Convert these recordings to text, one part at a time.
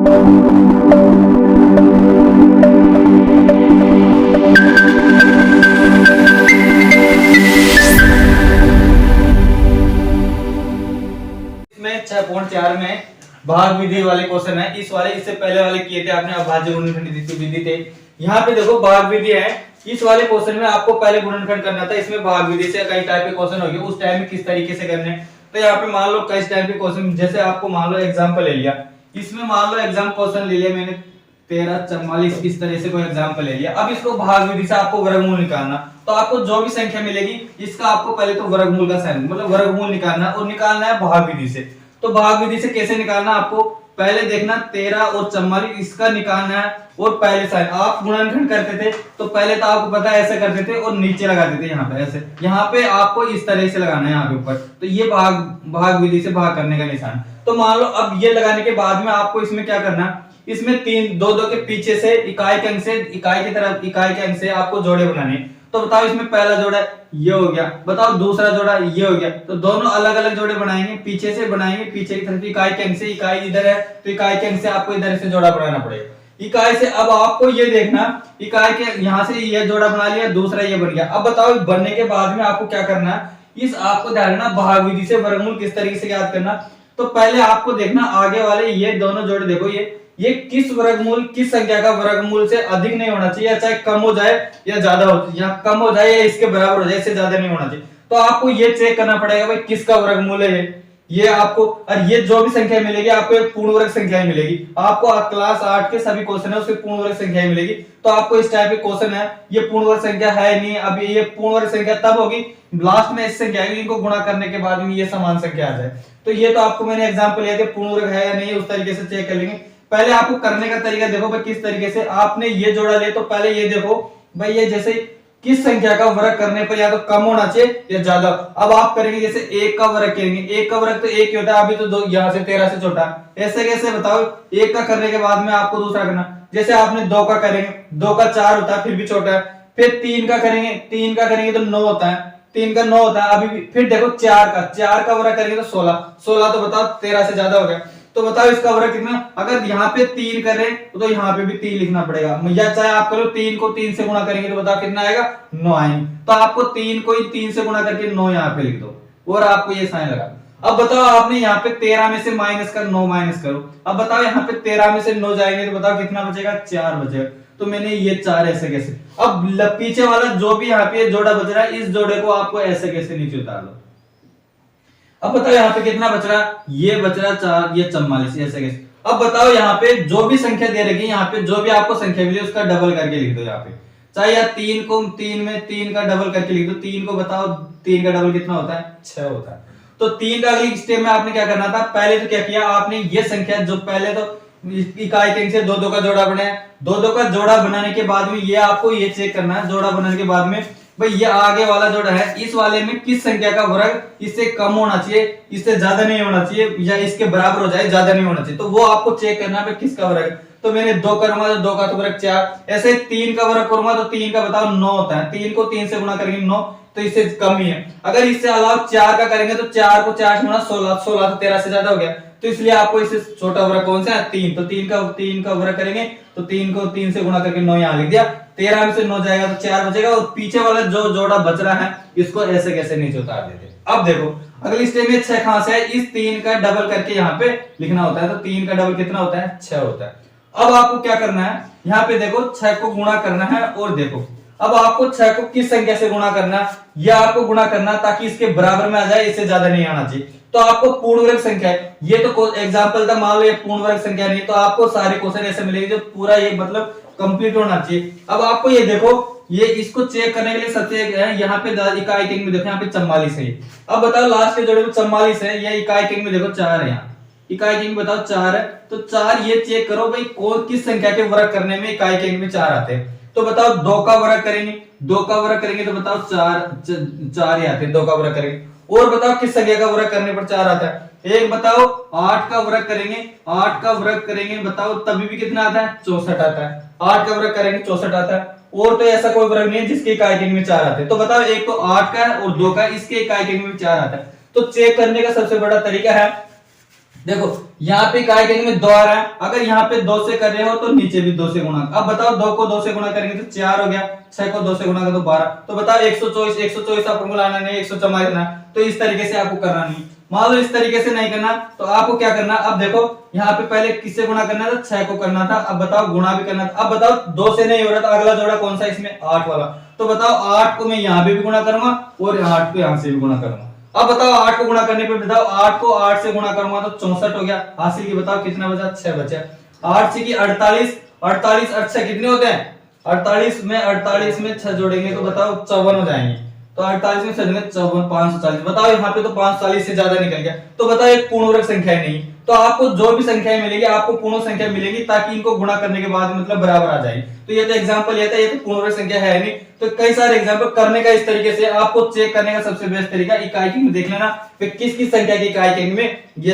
इसमें 6.4 में भाग विधि वाले क्वेश्चन है। इससे पहले वाले किए थे आपने, अभाज्य गुणनखंड विधि थे। यहाँ पे देखो भाग विधि है। इस वाले क्वेश्चन में आपको पहले गुणनखंड करना था, इसमें भाग विधि से कई टाइप के क्वेश्चन होंगे, उस टाइम में किस तरीके से करने। तो यहाँ पे मान लो कई टाइप के क्वेश्चन, जैसे आपको मान लो एग्जाम्पल ले लिया, इसमें मान लो एग्जाम क्वेश्चन ले लिया मैंने 13, 44, इस तरह से कोई एग्जाम्पल ले लिया। अब इसको भाग विधि से आपको वर्गमूल निकालना, तो आपको जो भी संख्या मिलेगी इसका आपको पहले तो वर्गमूल का साइन मतलब वर्गमूल निकालना, और निकालना है भाग विधि से। तो भाग विधि से कैसे निकालना, आपको पहले देखना 13 और 44 इसका निकालना है, और पहले साइन आप गुणनखंड करते थे तो पहले तो आपको पता है ऐसे करते थे और नीचे लगाते थे यहाँ पे ऐसे, यहाँ पे आपको इस तरह से लगाना है यहाँ पे ऊपर। तो ये भाग विधि से भाग करने का निशान। तो मान लो अब ये लगाने के बाद में आपको इसमें क्या करना है, इसमें तीन दो दो के पीछे से इकाई के अंक से इकाई की तरफ इकाई के अंक से आपको जोड़े बनाने। तो बताओ इसमें पहला जोड़ा ये हो गया, बताओ दूसरा जोड़ा ये हो गया। तो दोनों अलग अलग जोड़े बनाएंगे, पीछे से बनाएंगे, पीछे की तरफ इकाई के अंक से, इकाई इधर है तो इकाई के अंक से आपको इधर से जोड़ा बनाना पड़ेगा इकाई से। अब आपको ये देखना इकाई के यहाँ से ये जोड़ा बना लिया, दूसरा ये बन गया। अब बताओ बनने के बाद में आपको क्या करना है, इस आपको ध्यान रखना भाग विधि से वर्गमूल किस तरीके से याद करना। तो पहले आपको देखना आगे वाले ये दोनों जोड़े, देखो ये किस वर्गमूल किस संख्या का वर्गमूल से अधिक नहीं होना चाहिए, चाहे कम हो जाए या ज्यादा हो, या कम हो जाए या इसके बराबर हो जाए, इससे ज्यादा नहीं होना चाहिए। तो आपको ये चेक करना पड़ेगा भाई किसका वर्गमूल है ये आपको। और ये जो भी संख्या मिलेगी आपको एक पूर्ण वर्ग संख्या मिलेगी। आपको क्लास 8 के सभी क्वेश्चन है उसके पूर्ण वर्ग संख्या मिलेगी। तो आपको इस टाइप के क्वेश्चन है, ये पूर्ण वर्ग संख्या है नहीं, अब ये पूर्ण वर्ग संख्या तब होगी लास्ट में इस संख्या इनको गुणा करने के बाद में ये समान संख्या आ जाए। तो ये तो आपको मैंने एग्जांपल लिया था, पूर्ण वर्ग है या नहीं उस तरीके से चेक कर लेंगे। पहले आपको करने का तरीका देखो भाई किस तरीके से आपने ये जोड़ा ले, तो पहले ये देखो भाई ये जैसे किस संख्या का वर्ग करने पर या तो कम होना चाहिए या ज्यादा। अब आप करेंगे जैसे 1 का वर्ग करेंगे, 1 का वर्ग तो 1 ही होता है, अभी तो दो यहाँ से 13 से छोटा, ऐसे कैसे बताओ। 1 का करने के बाद में आपको दूसरा करना, जैसे आपने 2 का करेंगे, 2 का 4 होता है फिर भी छोटा है। फिर 3 का करेंगे, 3 का करेंगे तो 9 होता है, 3 का 9 होता है अभी भी। फिर देखो 4 का वर्ग करेंगे तो 16 तो बताओ 13 से ज्यादा हो गया। तो बताओ इसका वर्ग कितना, अगर यहाँ पे 3 करें तो यहाँ पे भी 3 लिखना पड़ेगा, या चाहे आप करो 3 को 3 से गुणा करेंगे तो बताओ कितना आएगा 9 आएंगे। तो आपको 3 को ही 3 से गुणा करके 9 यहाँ पे लिख दो और आपको ये साइन लगा। अब बताओ आपने यहाँ पे 13 में से माइनस कर 9 माइनस करो। अब बताओ यहाँ पे 13 में से 9 जाएंगे तो बताओ कितना बचेगा 4 बचेगा। तो मैंने ये 4 ऐसे कैसे, अब पीछे वाला जो भी यहाँ पे जोड़ा बच रहा है इस जोड़े को आपको ऐसे कैसे नीचे उतार लो। अब बताओ यहाँ पे कितना बच रहा, ये बच रहा 4, ये 44 ऐसे कैसे। अब बताओ यहाँ पे जो भी संख्या दे रखी है, यहाँ पे जो भी आपको संख्या मिली उसका डबल करके लिख दो यहाँ पे। चाहे यार 3 को 3 में 3 का डबल करके लिख दो। 3 को बताओ 3 का डबल कितना होता है 6 होता है। तो 3 का अगली स्टेप में आपने क्या करना था, पहले तो क्या किया आपने ये संख्या जो पहले तो इकाई के अंक से 2 का जोड़ा बनाया, 2 का जोड़ा बनाने के बाद में ये आपको ये चेक करना है, जोड़ा बनाने के बाद में भाई ये आगे वाला जोड़ा है इस वाले में किस संख्या का वर्ग इससे कम होना चाहिए, इससे ज्यादा नहीं होना चाहिए, या इसके बराबर हो जाए ज्यादा नहीं होना चाहिए। तो वो आपको चेक करना है किसका वर्ग। तो मैंने 2 करूंगा तो 2 का तो वर्ग 4, ऐसे 3 का वर्ग करूंगा तो 3 का बताओ 9 होता है, 3 को 3 से गुणा करेंगे 9, तो इससे कम ही है। अगर इससे अलावा 4 का करेंगे तो 4 को 4 से गुणा 16, 16 तो 13 से ज्यादा हो गया। तो इसलिए आपको इससे छोटा वर्ग कौन सा है 3, तो 3 का वर्ग करेंगे तो 3 को 3 से गुणा करके 9 यहाँ लिख दिया। 13 में से 9 जाएगा तो 4 बचेगा, और पीछे वाला जो जोड़ा बच रहा है इसको ऐसे कैसे नीचे उतार देते। अब देखो अगली स्टेप में 6 कहां से है, इस 3 का डबल करके यहाँ पे लिखना होता है। तो 3 का डबल कितना होता है 6 होता है। अब आपको क्या करना है, यहाँ पे देखो 6 को गुणा करना है, और देखो अब आपको 6 को किस संख्या से गुणा करना, यह आपको गुणा करना ताकि इसके बराबर में आ जाए, इससे ज्यादा नहीं आना चाहिए। तो आपको पूर्ण वर्ग संख्या है, ये तो एग्जांपल था, मान लो ये पूर्ण वर्ग संख्या नहीं, तो आपको सारे क्वेश्चन ऐसे मिलेंगे जो पूरा ये मतलब कंप्लीट होना चाहिए। अब आपको ये देखो ये इसको चेक करने के लिए सबसे यहाँ पे इकाई के अंक में देखो यहाँ पे 44 है। अब बताओ लास्ट के जोड़े में 44 है, ये इकाई के अंक में देखो 4 है, यहाँ इकाई के अंक बताओ 4 है। तो 4 ये चेक करो भाई कौन किस संख्या के वर्ग करने में इकाई के अंक में 4 आते हैं। तो बताओ 2 का वर्ग करेंगे, 2 का वर्ग करेंगे तो बताओ 4 ही आते हैं, 2 का वर्ग करेंगे। और बताओ किस संख्या का वर्ग करने पर 4 आता है, एक बताओ 8 का वर्ग करेंगे, 8 का वर्ग करेंगे बताओ तभी भी कितना आता है 64 आता है। 8 का वर्ग करेंगे 64 आता है। और तो ऐसा कोई वर्ग नहीं है जिसके इकाई के अंक में 4 आते हैं। तो बताओ एक तो 8 का है और 2 का, इसके इकाई के अंक में 4 आता है। तो चेक करने का सबसे बड़ा तरीका है देखो यहाँ पे इकाई के अंक में 2 आ रहा है, अगर यहाँ पे 2 से कर रहे हो तो नीचे भी 2 से गुणा। अब बताओ 2 को 2 से गुणा करेंगे तो 4 हो गया, 6 को 2 से गुणा करो तो 12। तो बताओ 124 आपको बुलाना नहीं, 144 करना। तो इस तरीके से आपको करना नहीं। मान लो इस तरीके से नहीं करना तो आपको क्या करना, अब देखो यहाँ पे पहले किससे गुणा करना था, 6 को करना था। अब बताओ गुणा भी करना था। अब बताओ 2 से नहीं हो रहा था, अगला जोड़ा कौन सा इसमें, 8 वाला। तो बताओ 8 को मैं यहाँ पे भी गुणा करूंगा और 8 को यहाँ से भी गुणा करूंगा। अब बताओ 8 को गुणा करने पे बताओ 8 को 8 से गुणा करूंगा तो 64 हो गया। हासिल की बताओ कितना बचा, 6 बचा। 8 से की 48, 48 और 6 कितने होते हैं, 48 में 6 जोड़ेंगे तो बताओ 54 हो जाएंगे। तो 48 में 6 जोड़ेंगे 54, 540। बताओ यहाँ पे तो 540 से ज्यादा निकल गया। तो बताओ एक पूर्णवर्ग संख्या है नहीं। तो आपको जो भी संख्याएं मिलेगी आपको पूर्ण संख्या मिलेगी, ताकि इनको गुणा करने के बाद मतलब बराबर आ जाए। तो ये तो एग्जांपल ये था, ये तो पूर्णवर्ग संख्या है नहीं। तो कई सारे एग्जांपल करने का इस तरीके से आपको चेक करने का सबसे बेस्ट तरीका इकाई के अंक में देख लेना कि किस किस संख्या की इकाई के अंक में ये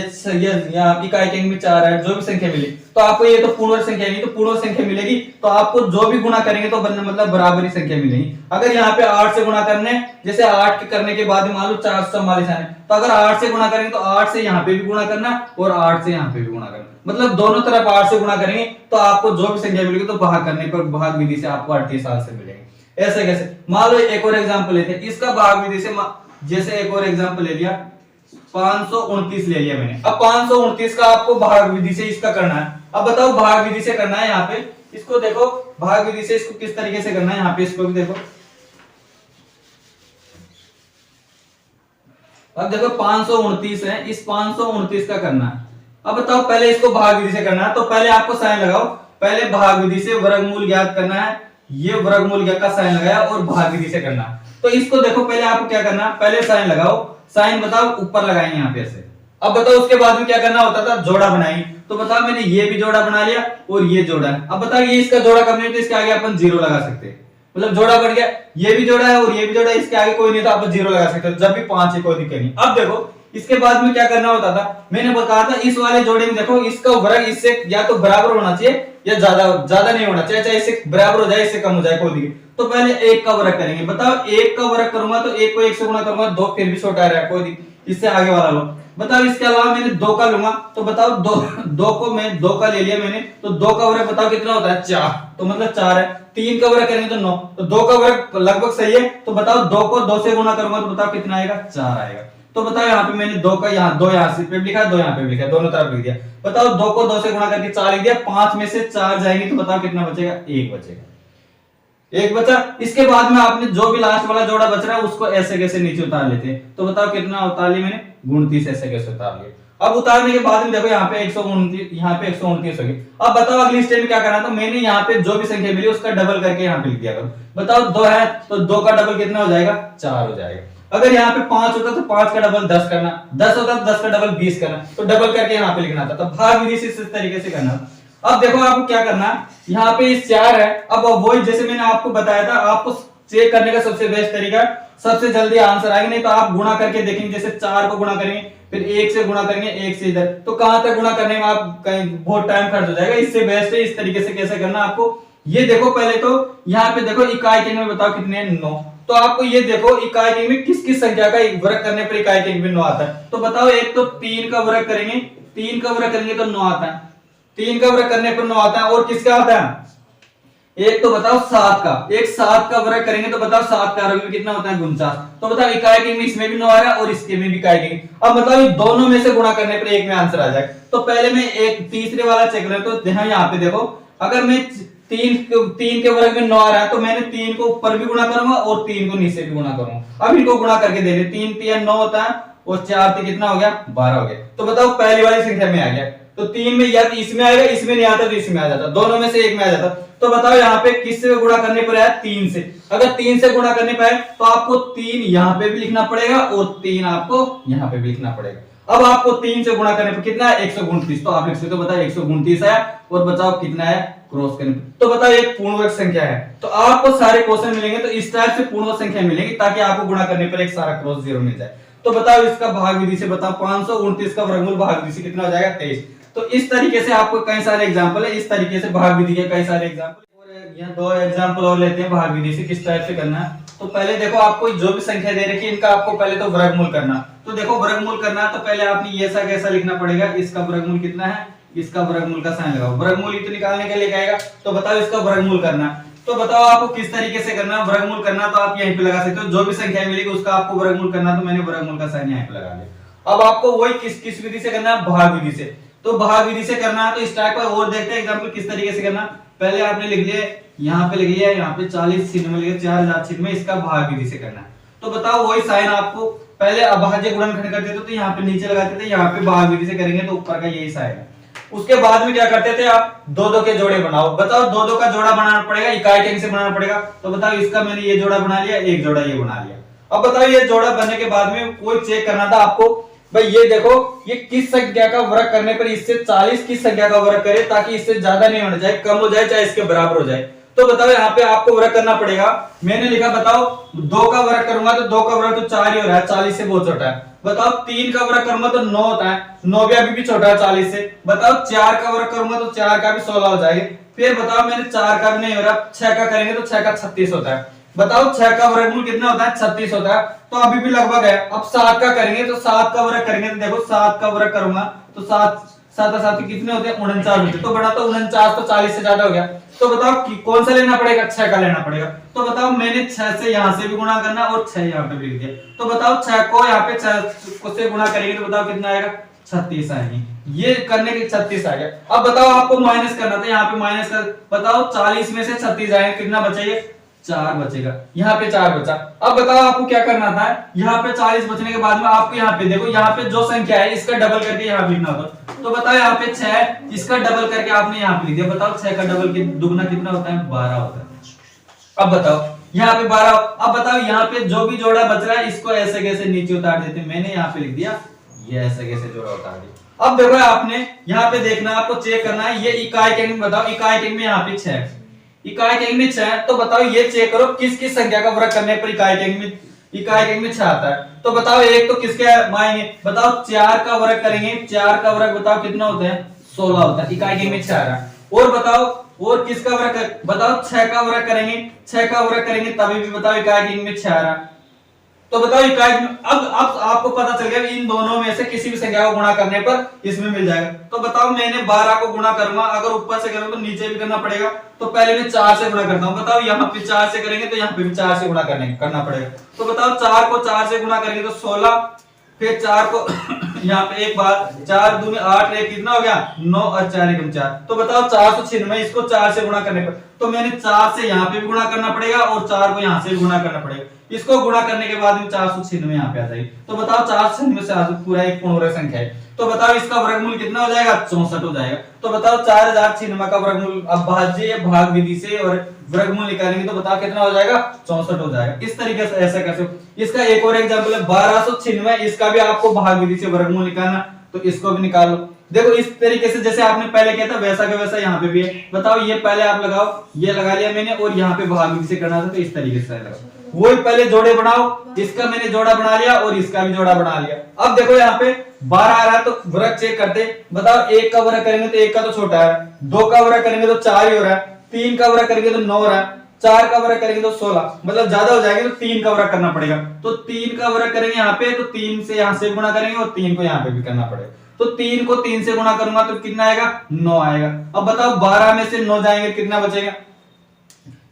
इकाई के अंक में 4 है, जो भी संख्या मिली तो आपको ये तो पूर्णवर्ग संख्या नहीं, तो पूर्णवर्ग संख्या मिलेगी तो आपको जो भी गुणा करेंगे तो मतलब बराबरी संख्या मिलेगी। अगर यहाँ पे 8 से गुणा करने, जैसे 8 के करने के बाद मान लो 444 आने, तो अगर 8 से गुणा करेंगे तो 8 से यहाँ पे भी गुणा करना और 8 से यहाँ पे भी गुणा करना, मतलब दोनों तरफ 8 से गुणा करेंगे तो आपको जो भी संख्या मिलेगी तो भाग करने पर भाग विधि से आपको 38 से मिलेंगे। ऐसे कैसे, मान लो एक और एग्जांपल लेते हैं, इसका भाग विधि से जैसे एक और एग्जांपल ले लिया 529 ले लिया मैंने। अब 529 का आपको भाग विधि से इसका करना है। अब बताओ भाग विधि से करना है, यहाँ पे इसको देखो भाग विधि से इसको किस तरीके से करना है, यहाँ पे इसको भी देखो। अब देखो 529 है, इस 529 का करना है। अब बताओ पहले इसको भाग विधि से करना है तो पहले आपको साइन लगाओ, पहले भाग विधि से वर्गमूल ज्ञात करना है, ये वर्गमूल ज्ञात का साइन लगाया और भाग विधि से करना है। तो इसको देखो पहले आपको क्या करना है, पहले साइन लगाओ, साइन बताओ ऊपर लगाएंगे यहाँ पे ऐसे। अब बताओ उसके बाद में क्या करना होता था, जोड़ा बनाएंगे। तो बताओ मैंने ये भी जोड़ा बना लिया और ये जोड़ा है। अब बताओ ये इसका जोड़ा कब नहीं तो इसके आगे अपन 0 लगा सकते हैं, मतलब जोड़ा बन गया, ये भी जोड़ा है और ये भी जोड़ा है, इसके आगे कोई नहीं तो आप 0 लगा सकते हो, जब भी 5 है कोई दिक्कत नहीं। अब देखो इसके बाद में क्या करना होता था, मैंने बताया था इस वाले जोड़े में देखो इसका वर्ग इससे या तो बराबर होना चाहिए या ज्यादा नहीं होना चाहिए, चाहे इससे बराबर हो जाए इससे कम हो जाए कोई दिक्कत। तो पहले 1 का वर्ग करेंगे। बताओ 1 का वर्ग करूंगा तो 1 को 1 से गुणा करूंगा, 2 फिर भी छोटा रहा कोई दिक्कत, इससे आगे वाला लो। बताओ इसके अलावा मैंने 2 का लूंगा तो बताओ 2 को मैं 2 का ले लिया मैंने, तो 2 का वर्ग बताओ कितना होता है, 4, तो मतलब 4 है। 3 का वर्ग करेंगे तो 9, तो 2 का वर्ग लगभग सही है। तो बताओ 2 को 2 से गुणा करूंगा तो बताओ कितना आएगा, 4 आएगा। तो बताओ यहाँ पे मैंने 2 का यहाँ 2 यहाँ से लिखा, 2 यहाँ पे लिखा, दोनों तरफ लिख दिया। बताओ 2 को 2 से गुणा करके 4 लिख दिया, 5 में से 4 जाएंगे तो बताओ कितना बचेगा, 1 बचेगा, 1 बचा। इसके बाद में आपने जो भी लास्ट वाला जोड़ा बच रहा है उसको ऐसे कैसे नीचे उतार लेते हैं। तो बताओ कितना उतार लिया मैंने, 29 ऐसे कैसे उतार लिया। अब उतारने के बाद में देखो यहाँ पे 129, यहाँ पे 129 हो गई। अब बताओ अगली स्टेप में क्या करना था, मैंने यहाँ पे जो भी संख्या मिली उसका डबल करके यहाँ पे लिख दिया करो। बताओ 2 है तो 2 का डबल कितना हो जाएगा, 4 हो जाएगा। अगर यहाँ पे 5 होता तो 5 का डबल 10 करना, 10 होता तो 10 का डबल 20 करना, तो डबल करके यहाँ पे लिखना था। तो भाग विधि से इस तरीके से करना। अब देखो आपको क्या करना, यहाँ पे 4 है। अब वही जैसे मैंने आपको बताया था, आपको चेक करने का सबसे बेस्ट तरीका, सबसे जल्दी आंसर आएगा, नहीं तो आप गुणा करके देखेंगे, जैसे 4 को गुणा करेंगे फिर 1 से गुणा करेंगे, 1 से इधर, तो कहां तक गुणा करने में आप कहीं बहुत टाइम खर्च हो जाएगा। इससे बेस्ट है इस तरीके से कैसे करना आपको। ये देखो पहले तो यहाँ पे देखो इकाई के अंक में बताओ कितने हैं, 9। तो आपको ये देखो इकाई के अंक में किस किस संख्या का वर्ग करने पर इकाई के अंक में 9 आता है। तो बताओ एक तो 3 का वर्ग करेंगे, 3 का वर्ग करेंगे तो 9 आता है, 3 का वर्ग करने पर 9 आता है। और किसका आता है, एक तो बताओ 7 का, एक 7 का वर्ग करेंगे तो बताओ 7 का वर्ग कितना होता है, 49। तो बताओ इकाई के अंक में इसमें भी 9 आ रहा है और इसके में भी इकाई के अंक। अब मतलब ये दोनों में से गुणा करने पर एक में आंसर आ जाएगा। तो पहले मैं एक तीसरे वाला चेक करें, तो यहाँ पे देखो अगर मैं 3 के वर्ग में 9 आ रहा है तो मैंने 3 को ऊपर भी गुणा करूंगा और 3 को नीचे भी गुणा करूंगा। अब इनको गुणा करके दे दे, 3 3 9 होता है और 4 3 कितना हो गया, 12 हो गया। तो बताओ पहली वाली संख्या में आ गया, तो 3 में या तो इसमें आएगा, इसमें नहीं आता तो इसमें आ जाता, दोनों में से एक में आ जाता। तो बताओ यहाँ पे किससे गुणा करने पर आया, 3 से। अगर 3 से गुणा करने पर आए तो आपको 3 यहाँ पे भी लिखना पड़ेगा और 3 आपको यहाँ पे भी लिखना पड़ेगा। अब आपको 3 से गुणा करने पर कितना है, 129। तो आप लिख सकते हो, बताओ 129 है और बताओ कितना है क्रॉस करने पर। तो बताओ एक पूर्णवर्ग संख्या है। तो आपको सारे क्वेश्चन मिलेंगे तो इस टाइप से पूर्णवर्ग संख्या मिलेगी, ताकि आपको गुणा करने पर एक सारा क्रॉस 0 मिल जाए। तो बताओ इसका भाग विधि से बताओ 529 का वर्गमूल भाग विधि से कितना हो जाएगा, 23। तो इस तरीके से आपको कई सारे एग्जांपल है, इस तरीके से भाग विधि के कई सारे एग्जांपल। और यहाँ 2 एग्जांपल और लेते हैं भाग विधि से किस टाइप से करना है। तो पहले देखो आपको जो भी संख्या दे रखी है इनका आपको पहले तो वर्गमूल करना। तो देखो वर्गमूल करना है तो पहले आपने ये ऐसा कैसा लिखना पड़ेगा, इसका वर्गमूल कितना है, इसका वर्गमूल का साइन लगाओ। वर्गमूल ही तो निकालने के लिए आएगा, तो बताओ इसका वर्गमूल करना। तो बताओ आपको किस तरीके से करना है वर्गमूल करना, तो आप यहीं पे लगा सकते हो, जो भी संख्या मिलेगी उसका आपको वर्गमूल करना, तो मैंने वर्गमूल का साइन यहीं पे लगा दिया। अब आपको वही किस विधि से करना है, भाग विधि से। तो भाग विधि से करना है तो इस टाइप का और देखते हैं एग्जांपल किस तरीके से करना। पहले आपने लिख लिया, यहाँ पे लिख लिया, यहाँ पे 40 चिन्ह में लिखा 4000 चिन्ह में, इसका भाग विधि से करना है। तो बताओ वही साइन आपको पहले अभाज्य गुणनखंड करते थे तो यहाँ पे नीचे लगाते थे, यहाँ पे भाग विधि से करेंगे तो ऊपर का यही साइन है। उसके बाद में क्या करते थे आप, दो दो के जोड़े बनाओ। बताओ दो दो का जोड़ा बनाना पड़ेगा, इकाई के अंक से बनाना पड़ेगा। तो बताओ इसका मैंने ये जोड़ा बना लिया, एक जोड़ा ये बना लिया। अब बताओ ये जोड़ा बनने के बाद में कोई चेक करना था आपको, भाई ये देखो ये किस संख्या का वर्ग करने पर इससे 40 किस संख्या का वर्ग करे, ताकि इससे ज्यादा नहीं होना चाहिए, कम हो जाए चाहे इसके बराबर हो जाए। तो बताओ यहाँ पे आपको वर्ग करना पड़ेगा। मैंने लिखा बताओ 2 का वर्ग करूंगा तो 2 का वर्ग तो 4 ही हो रहा है, 40 से बहुत छोटा है। बताओ 3 का वर्ग करूंगा तो 9 होता है, 9 भी अभी भी छोटा है 40 से। बताओ 4 का वर्ग करूंगा तो 4 का भी 16 हो जाएगा। फिर बताओ मैंने 4 का भी नहीं हो रहा, 6 का करेंगे तो 6 का 36 होता है। बताओ 6 का वर्गमूल कितना होता है, 36 होता है, तो अभी भी लगभग है। अब 7 का करेंगे तो 7 का वर्ग करेंगे तो देखो 7 का वर्ग करूंगा तो 7 7 7 कितने होते हैं, 49 होते हैं। तो बड़ा तो 49 तो 40 से ज्यादा हो गया। तो बताओ कौन सा लेना पड़ेगा, 6 का लेना पड़ेगा। तो बताओ मैंने 6 से यहां से भी गुणा करना और 6 यहां पे भी लिख दिया। तो बताओ 6 को यहां पे 6 को से गुणा करेंगे तो बताओ कितना आएगा, 36 आएगी। ये करने के 36 आ गया। अब बताओ आपको माइनस करना था, यहाँ पे माइनस कर, बताओ 40 में से 36 आएगा, कितना बचेगा, 4 बचेगा। यहाँ पे 4 बचा। अब बताओ आपको क्या करना था, यहाँ पे 40 बचने के बाद में आपको यहाँ पे देखो, यहाँ पे जो संख्या है इसका डबल करके यहाँ पे लिखना होगा। तो बताओ यहाँ पे 6, इसका डबल करके आपने यहाँ पे लिख दिया। बताओ 6 का डबल के दुगना कितना होता है, 12 होता है। अब बताओ यहाँ पे 12। अब बताओ यहाँ पे जो भी जोड़ा बच रहा है इसको ऐसे कैसे नीचे उतार देते, मैंने यहाँ पे लिख दिया, ये ऐसे कैसे जोड़ा उतार दिया। अब देखो आपने यहाँ पे देखना, आपको चेक करना है, ये इकाई के अंक बताओ, इकाई के अंक में यहाँ पे 6, इकाई के अंक में 6, तो बताओ ये चेक करो किस किस संख्या का वर्ग करने पर इकाई के अंक में 6 आता है। तो बताओ एक तो किसके मायने, बताओ 4 का वर्ग करेंगे, 4 का वर्ग बताओ कितना होता है, 16 होता है, इकाई के अंक में 6 आ रहा है। और बताओ और किसका वर्ग, बताओ 6 का वर्ग करेंगे, 6 का वर्ग करेंगे तभी भी बताओ इकाई के अंक में 6 आ रहा है। तो बताओ इकाई में अब आपको पता चल गया इन दोनों में से किसी भी संख्या को गुणा करने पर इसमें मिल जाएगा। तो बताओ मैंने 12 को गुणा करूंगा, अगर ऊपर से करूं तो नीचे भी करना पड़ेगा। तो पहले मैं 4 से गुणा करता हूं। बताओ यहाँ पे 4 से करेंगे तो यहाँ पे भी 4 से गुणा करना पड़ेगा। तो बताओ 4 को 4 से गुणा करेंगे तो 16, फिर 4 को यहाँ पे एक बार 4 दूनी 8, एक कितना हो गया 9 और 4 एकम 4। तो बताओ 496, इसको 4 से गुणा करने पर तो मैंने 4 से यहाँ पे भी गुणा करना पड़ेगा और 4 को यहाँ से भी गुणा करना पड़ेगा। इसको गुणा करने के बाद में 496 यहाँ पे आ जाएगी। तो बताओ 496 से पूरा एक पूर्ण संख्या है। तो बताओ इसका वर्गमूल कितना हो जाएगा, 64 हो जाएगा। तो बताओ 4096 का वर्गमूल अभाज्य या भाग विधि से और वर्गमूल निकालेंगे तो बताओ कितना हो जाएगा, 64 हो जाएगा। इस तरीके से ऐसा कर सकते। इसका एक और एग्जांपल है 1296, इसका भी आपको भाग विधि से वर्गमूल निकालना, तो इसको भी निकाल लो। देखो इस तरीके से जैसे आपने पहले किया था वैसा का वैसा यहाँ पे भी है। बताओ ये पहले आप लगाओ, ये लगा लिया मैंने, और यहाँ पे भाग विधि से करना था तो इस तरीके से लगाओ। वही पहले जोड़े बनाओ, इसका मैंने जोड़ा बना लिया और इसका भी जोड़ा बना लिया। अब देखो यहाँ पे 12 आ रहा है तो वर्ग चेक करते। बताओ 1 का वर्ग करेंगे तो 1 का तो छोटा है, 2 का वर्ग करेंगे तो 4 ही हो रहा है, 3 का वर्ग करेंगे तो 9 हो रहा है, 4 का वर्ग करेंगे तो 16, मतलब ज्यादा हो जाएगा तो 3 का वर्ग करना पड़ेगा। तो 3 का वर्ग करेंगे यहाँ पे तो 3 से यहाँ से गुणा करेंगे और 3 को यहाँ पे भी करना पड़ेगा। तो 3 को 3 से गुणा करूंगा तो कितना आएगा, 9 आएगा। अब बताओ 12 में से 9 जाएंगे कितना बचेगा,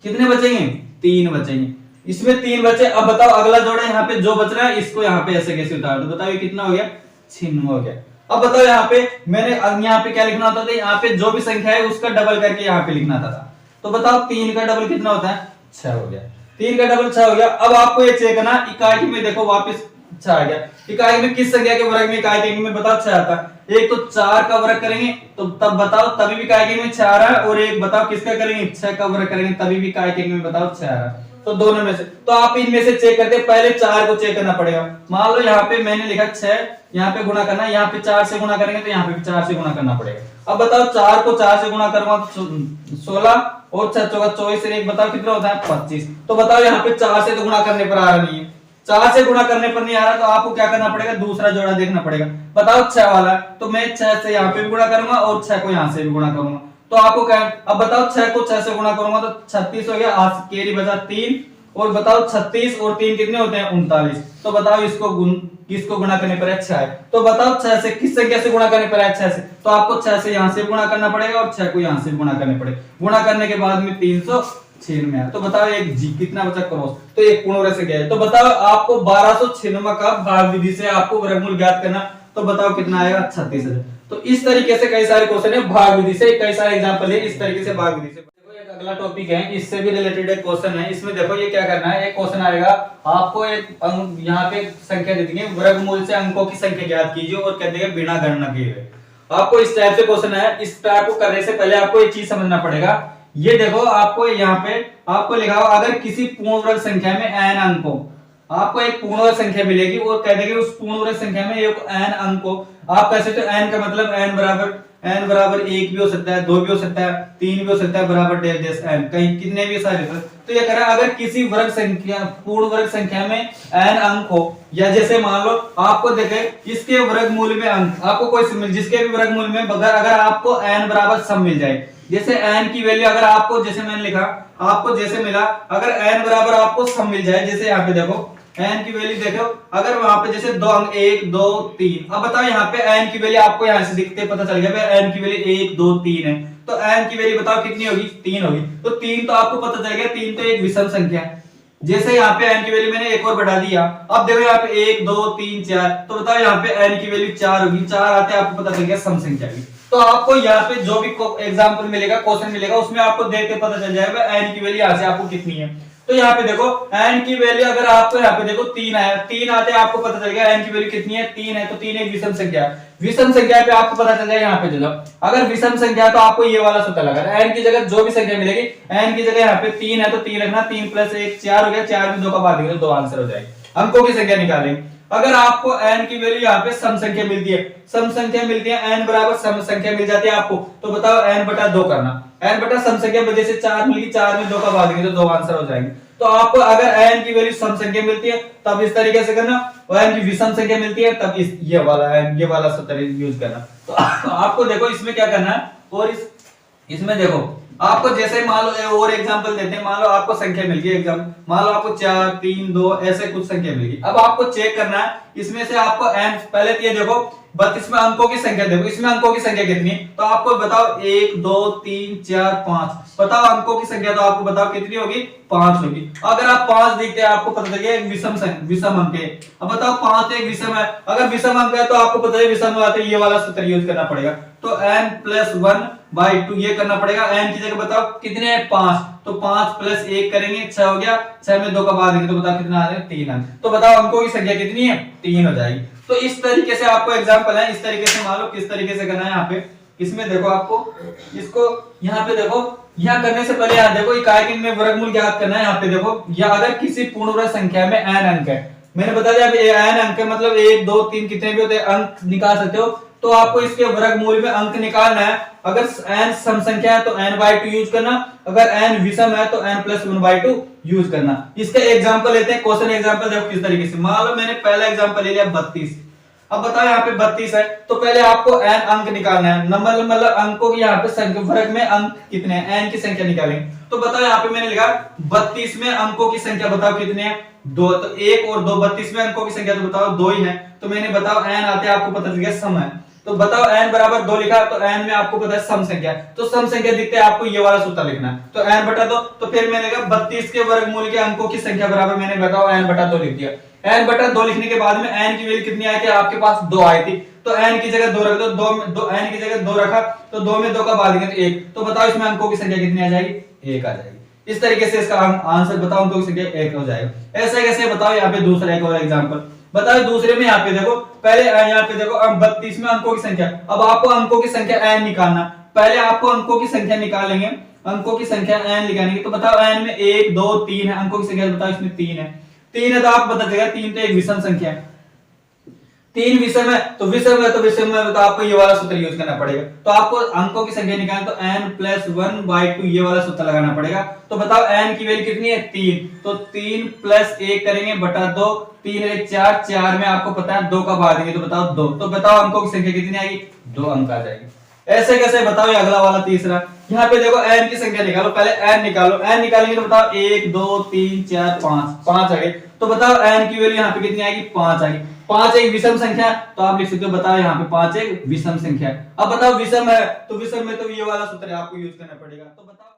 कितने बचेंगे, 3 बचेंगे। इसमें 3 बचे। अब बताओ अगला जोड़ा यहाँ पे जो बच रहा है इसको यहाँ पे ऐसे कैसे उतार दो। बताओ ये कितना हो गया, 96 हो गया। अब बताओ यहाँ पे मैंने यहाँ पे क्या लिखना होता था, यहाँ पे जो भी संख्या है उसका डबल करके यहाँ पे लिखना था। तो बताओ 3 का डबल कितना होता है, 6 हो गया। 3 का डबल 6 हो गया। अब आपको ये चेक करना, इकाई में देखो वापस 6 आ गया। इकाई में किस संख्या के वर्ग में इकाई के में बताओ 6 आता है। एक तो 4 का वर्ग करेंगे तो तब बताओ तभी भी इकाई के में 6 आ रहा है, और एक बताओ किसका करेंगे, 6 का वर्ग करेंगे तभी भी इकाई के में बताओ 6 आ रहा है। तो दोनों में से तो आप इनमें से चेक करते, पहले 4 को चेक करना पड़ेगा। मान लो यहाँ पे मैंने लिखा 6, यहाँ पे गुणा करना, यहाँ पे 4 से गुणा करेंगे तो यहाँ पे भी 4 से गुणा करना पड़ेगा। अब बताओ 4 को 4 से गुणा करूंगा तो 16 और 6 चौका 24 एक बताओ कितना होता है, 25। तो बताओ यहाँ पे 4 से तो गुणा करने पर आ रहा नहीं है, 4 से गुणा करने पर नहीं आ रहा, तो आपको क्या करना पड़ेगा, दूसरा जोड़ा देखना पड़ेगा। बताओ 6 वाला, तो मैं 6 से यहाँ पे भी गुणा करूंगा और 6 को यहाँ से भी गुणा करूंगा। तो आपको क्या, अब बताओ 6 को 6 से गुणा करूंगा तो 36 हो गया, कैरी बचा 3 और बताओ 36 और 3 कितने होते हैं 39। तो बताओ इसको किसको गुणा करने पर है 6 है। तो बताओ 6 से किस संख्या से गुणा करने पर है 6 से, तो आपको 6 से यहां से गुणा करना पड़ेगा और 6 को यहां से गुणा करने पड़ेगा। गुणा करने के बाद में 396 है। तो बताओ एक जी कितना बचा क्रॉस, तो एक पूर्ण संख्या है। तो बताओ आपको 1296 का भाग विधि से आपको वर्गमूल ज्ञात करना, तो बताओ कितना आएगा 36,000। तो इस तरीके से कई सारे क्वेश्चन है भाग विधि से, कई सारे एग्जांपल है इस तरीके से भाग विधि से। देखो एक अगला टॉपिक है, इससे भी रिलेटेड एक क्वेश्चन है। इसमें देखो ये क्या करना है, एक क्वेश्चन आएगा आपको एक यहाँ पे संख्या दे देंगे, वर्गमूल से अंकों की संख्या ज्ञात कीजिए और कह देंगे बिना गणना किए। आपको इस टाइप से क्वेश्चन है। इस टाइप को करने से पहले आपको एक चीज समझना पड़ेगा। ये देखो आपको यहाँ पे आपको लिखा हो अगर किसी पूर्ण वर्ग संख्या में n अंकों, आपको एक पूर्ण वर्ग संख्या मिलेगी और कह देंगे उस पूर्ण वर्ग संख्या में एक n अंकों, आप कह सकते हो n का मतलब n बराबर 1 भी हो सकता है, 2 भी हो सकता है, 3 भी हो सकता है, बराबर डेल डेश n, कहीं कितने भी सारे। तो ये कह रहा है अगर किसी वर्ग संख्या पूर्ण वर्ग संख्या में n अंक हो, या जैसे मान लो आपको देखे इसके वर्गमूल में अंक, आपको कोई जिसके भी वर्गमूल में अगर आपको n बराबर सम मिल जाए, जैसे n की वैल्यू अगर आपको जैसे मैंने लिखा आपको जैसे मिला, अगर n बराबर आपको सम मिल जाए, जैसे यहाँ पे देखो n की वैल्यू देखो अगर वहां पे जैसे दो अंक 1 2 3, अब बताओ यहाँ पे n की वैल्यू आपको यहाँ से दिखते पता चल गया भाई n की वैल्यू 1 2 3 है, तो n की वैल्यू बताओ कितनी होगी 3 होगी। तो 3 तो आपको पता चल गया 3 तो एक विषम संख्या है। जैसे यहाँ पे n की वैल्यू मैंने एक और बढ़ा दिया, अब देखो यहाँ पे 1 2 3 4, तो बताओ यहाँ पे n की वैल्यू 4 होगी, 4 आते आपको पता चल गया सम संख्या की। तो आपको यहाँ पे जो भी एग्जाम्पल मिलेगा क्वेश्चन मिलेगा उसमें आपको देख के पता चल जाएगा n की वैल्यू यहाँ से आपको कितनी है। तो यहाँ पे देखो n की वैल्यू अगर आपको यहाँ पे देखो 3 आया, 3 आते आपको पता चल गया n की वैल्यू कितनी है 3 है, तो 3 एक विषम संख्या है। विषम संख्या पे आपको पता चल जाएगा यहाँ पे जो अगर विषम संख्या है तो आपको ये वाला सूत्र लगाना, n की जगह जो भी संख्या मिलेगी n की जगह यहाँ पे 3 है तो 3 रखना, 3 प्लस 1 4 हो गया, 4 में 2 का बाद देंगे तो 2 आंसर हो जाएगी। अंकों की संख्या निकालेंगे। अगर आपको n की वैल्यू यहाँ पे सम संख्या मिलती है, सम संख्या मिलती है n बराबर सम संख्या मिल जाती है आपको, तो बताओ n बटा 2 करना, n बटा सम संख्या वजह से 4 मिलेगी, 4 में 2 का भाग देंगे तो 2 आंसर हो जाएंगे। तो आपको अगर n की वैल्यू सम संख्या मिलती है तब इस तरीके से करना, और n की विषम संख्या मिलती है तब इस ये वाला सूत्र यूज करना। तो आपको देखो इसमें क्या करना है, और इसमें देखो आपको जैसे मान लो और एग्जांपल देते हैं, मान लो आपको संख्या मिल गई एग्जाम, मान लो आपको 4 3 2 ऐसे कुछ संख्या मिल गई। अब आपको चेक करना है इसमें से आपको n, पहले तो ये देखो 32 में अंकों की संख्या देखो, इसमें अंकों की संख्या कितनी है, तो आपको बताओ 1 2 3 4 5, बताओ अंकों की संख्या तो आपको बताओ कितनी होगी 5 होगी। अगर आप 5 देखते हैं आपको पता चल एक विषम अंक है। अब बताओ 5 एक विषम है, अगर विषम अंक है तो आपको पता है विषम आते ये वाला सूत्र यूज करना पड़ेगा, तो n प्लस 1/2 ये करना पड़ेगा। n की जगह बताओ कितने हैं 5, तो 5 प्लस 1 करेंगे 6 हो गया, 6 में 2 का बाद देंगे तो बताओ कितना आ जाएगा 3 अंक। तो बताओ अंकों की संख्या कितनी है 3 हो जाएगी। तो इस तरीके से आपको एग्जांपल है, इस तरीके से मान लो किस तरीके से करना है। यहाँ पे इसमें देखो आपको इसको यहाँ पे देखो, यहाँ करने से पहले यहाँ देखो इकाई में वर्गमूल ज्ञात करना है। यहाँ पे देखो या अगर किसी पूर्ण वर्ग संख्या में n अंक है, मैंने बता दिया n अंक है मतलब 1 2 3 कितने भी होते हैं अंक निकाल सकते हो, तो आपको इसके वर्गमूल में अंक निकालना है। अगर n सम संख्या है तो n/2 यूज करना, अगर n विषम है तो n प्लस 1/2 यूज करना। इसका एग्जांपल लेते हैं, क्वेश्चन एग्जांपल देखो किस तरीके से। मान लो मैंने पहला एग्जांपल ले लिया 32, अब बताओ यहाँ पे 32 है तो पहले आपको n अंक निकालना है, नंबर मतलब अंकों की यहाँ पे संख्या वर्ग में अंक कितने हैं n की संख्या निकालेंगे। तो बताओ यहाँ पे मैंने लिखा 32 में अंकों की संख्या बताओ कितने हैं 2, तो 1 और 2 32 में अंकों की संख्या तो बताओ 2 ही है, तो मैंने बताओ n आते आपको पता चल गया सम है, तो बताओ n बराबर 2 लिखा तो n में आपको पता है सम संख्या, तो सम संख्या दिखते है आपको ये वाला सूत्र लिखना है, तो n बटा 2। तो फिर मैंने कहा 32 के वर्गमूल के अंकों की संख्या बराबर मैंने बताओ n बटा 2 लिख दिया। n बटा 2 लिखने के बाद में n की वैल्यू कितनी आई थी आपके पास 2 आई थी, तो n की जगह 2 रख दो, 2 n की जगह 2 रखा तो 2 में 2 का बाद देंगे तो 1, तो बताओ इसमें अंकों की संख्या कितनी आ जाएगी 1 आ जाएगी। इस तरीके से इसका आंसर बताओ अंकों की संख्या 1 हो जाएगा। ऐसे कैसे बताओ यहाँ पे दूसरा एक और एग्जांपल बताओ, दूसरे में यहाँ पे देखो पहले यहाँ पे देखो 32 में अंकों की संख्या, अब आपको अंकों की संख्या n निकालना, पहले आपको अंकों की संख्या निकालेंगे, अंकों की संख्या n निकालेंगे, तो बताओ n में 1 2 3 है, अंकों की संख्या बताओ इसमें 3 है, 3 है तो आपको पता चलेगा 3 तो एक विषम संख्या है, 3 विषम है तो विषम में तो आपको ये वाला सूत्र यूज करना पड़ेगा। तो आपको अंकों की संख्या निकालना तो n प्लस 1/2 ये वाला सूत्र लगाना पड़ेगा। तो बताओ n की वैल्यू कितनी है 3, तो 3 प्लस 1 करेंगे बटा 2, 3 1 4, 4 में आपको पता है 2 का भाग देंगे तो बताओ 2, तो बताओ अंकों की संख्या कितनी आएगी 2 अंक आ जाएगी। ऐसे कैसे बताओ, ये अगला वाला तीसरा। यहाँ पे देखो n की संख्या निकालो, पहले n निकालो, n निकालेंगे तो बताओ 1 2 3 4 5, 5 आ गए। तो बताओ n की वैल्यू यहाँ पे कितनी आएगी, 5 आएगी। 5 एक विषम संख्या, तो आप लिख सकते हो, बताओ यहाँ पे 5 एक विषम संख्या है। अब बताओ विषम है तो विषम में तो ये वाला सूत्र आपको यूज करना पड़ेगा। तो बताओ